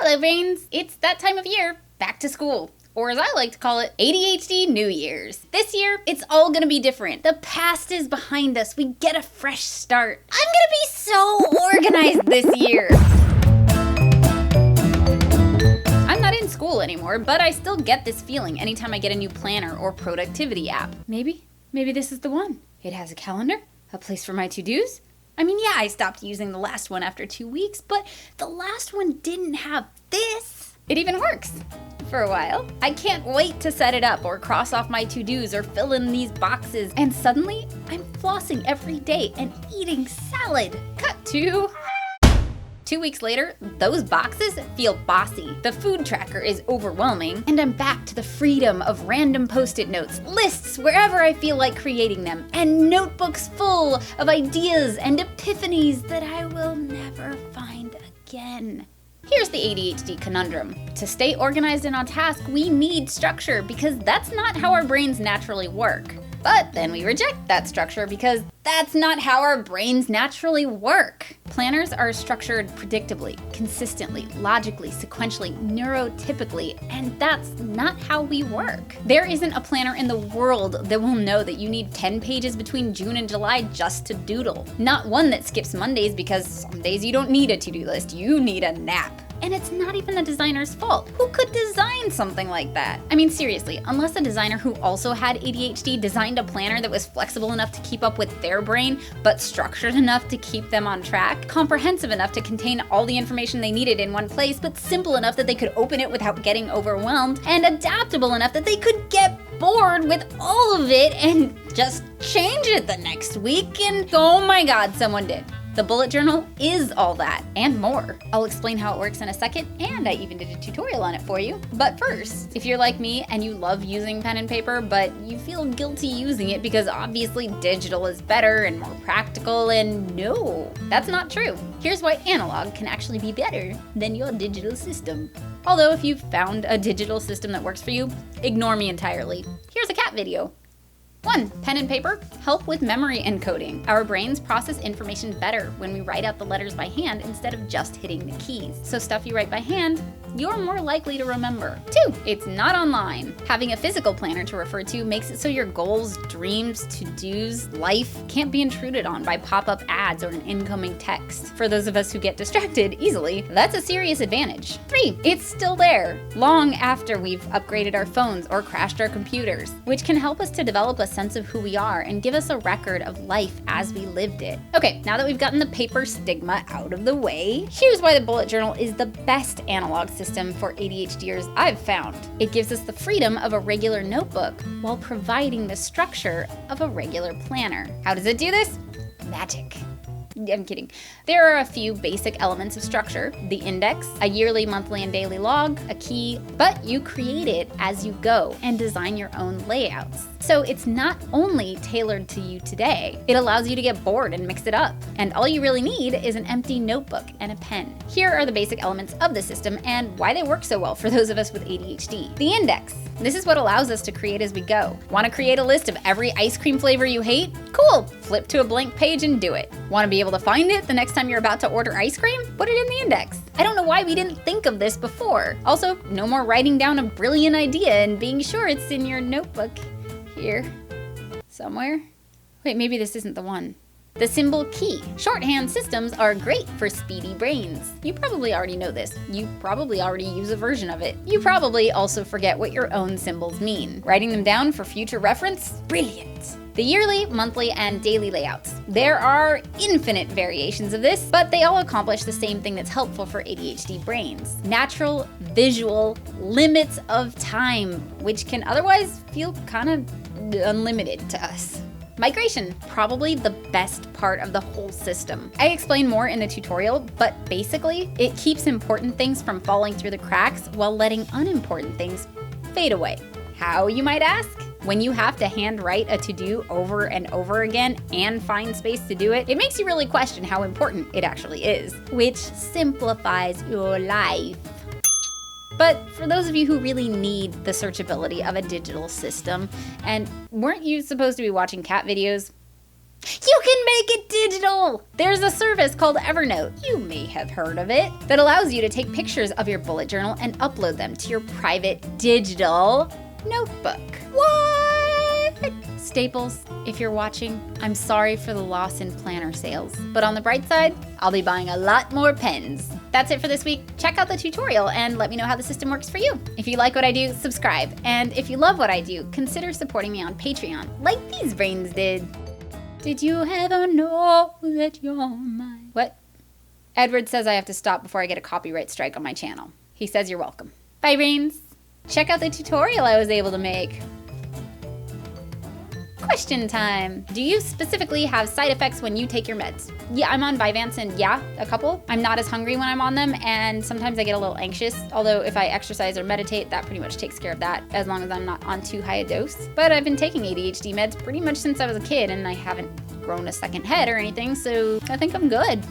Hello, brains! It's that time of year, back to school. Or as I like to call it, ADHD New Year's. This year, it's all gonna be different. The past is behind us. We get a fresh start. I'm gonna be so organized this year. I'm not in school anymore, but I still get this feeling anytime I get a new planner or productivity app. Maybe this is the one. It has a calendar, a place for my to-dos. I mean, yeah, I stopped using the last one after 2 weeks, but the last one didn't have this. It even works. For a while. I can't wait to set it up or cross off my to-dos or fill in these boxes. And suddenly, I'm flossing every day and eating salad. Cut to 2 weeks later, those boxes feel bossy. The food tracker is overwhelming, and I'm back to the freedom of random post-it notes, lists wherever I feel like creating them, and notebooks full of ideas and epiphanies that I will never find again. Here's the ADHD conundrum. To stay organized and on task, we need structure because that's not how our brains naturally work. But then we reject that structure because that's not how our brains naturally work. Planners are structured predictably, consistently, logically, sequentially, neurotypically, and that's not how we work. There isn't a planner in the world that will know that you need 10 pages between June and July just to doodle. Not one that skips Mondays because some days you don't need a to-do list, you need a nap. And it's not even the designer's fault. Who could design something like that? I mean, seriously, unless a designer who also had ADHD designed a planner that was flexible enough to keep up with their brain, but structured enough to keep them on track, comprehensive enough to contain all the information they needed in one place, but simple enough that they could open it without getting overwhelmed, and adaptable enough that they could get bored with all of it and just change it the next week, and oh my god, someone did. The bullet journal is all that, and more. I'll explain how it works in a second, and I even did a tutorial on it for you. But first, if you're like me and you love using pen and paper, but you feel guilty using it because obviously digital is better and more practical, and no, that's not true. Here's why analog can actually be better than your digital system. Although if you've found a digital system that works for you, ignore me entirely. Here's a cat video. 1. Pen and paper help with memory encoding. Our brains process information better when we write out the letters by hand instead of just hitting the keys. So stuff you write by hand, you're more likely to remember. 2. It's not online. Having a physical planner to refer to makes it so your goals, dreams, to-dos, life can't be intruded on by pop-up ads or an incoming text. For those of us who get distracted easily, that's a serious advantage. 3. It's still there, long after we've upgraded our phones or crashed our computers, which can help us to develop a sense of who we are and give us a record of life as we lived it. Okay, now that we've gotten the paper stigma out of the way, here's why the bullet journal is the best analog system for ADHDers I've found. It gives us the freedom of a regular notebook while providing the structure of a regular planner. How does it do this? Magic. I'm kidding. There are a few basic elements of structure: the index, a yearly, monthly, and daily log, a key, but you create it as you go and design your own layouts. So it's not only tailored to you today, it allows you to get bored and mix it up. And all you really need is an empty notebook and a pen. Here are the basic elements of the system and why they work so well for those of us with ADHD. The index. This is what allows us to create as we go. Want to create a list of every ice cream flavor you hate? Cool! Flip to a blank page and do it. Want to be able to find it the next time you're about to order ice cream? Put it in the index. I don't know why we didn't think of this before. Also, no more writing down a brilliant idea and being sure it's in your notebook here somewhere. Wait, maybe this isn't the one. The symbol key. Shorthand systems are great for speedy brains. You probably already know this. You probably already use a version of it. You probably also forget what your own symbols mean. Writing them down for future reference? Brilliant. The yearly, monthly, and daily layouts. There are infinite variations of this, but they all accomplish the same thing that's helpful for ADHD brains. Natural, visual, limits of time, which can otherwise feel kind of unlimited to us. Migration, probably the best part of the whole system. I explain more in the tutorial, but basically, it keeps important things from falling through the cracks while letting unimportant things fade away. How, you might ask? When you have to handwrite a to-do over and over again and find space to do it, it makes you really question how important it actually is, which simplifies your life. But for those of you who really need the searchability of a digital system, and weren't you supposed to be watching cat videos? You can make it digital! There's a service called Evernote, you may have heard of it, that allows you to take pictures of your bullet journal and upload them to your private digital notebook. What? Staples, if you're watching, I'm sorry for the loss in planner sales, but on the bright side, I'll be buying a lot more pens. That's it for this week. Check out the tutorial and let me know how the system works for you. If you like what I do, subscribe. And if you love what I do, consider supporting me on Patreon, like these brains did. Did you ever know that you're mine? What? Edward says I have to stop before I get a copyright strike on my channel. He says you're welcome. Bye, brains. Check out the tutorial I was able to make. Question time. Do you specifically have side effects when you take your meds? Yeah, I'm on Vyvanse and yeah, a couple. I'm not as hungry when I'm on them and sometimes I get a little anxious. Although if I exercise or meditate, that pretty much takes care of that as long as I'm not on too high a dose. But I've been taking ADHD meds pretty much since I was a kid and I haven't grown a second head or anything, so I think I'm good.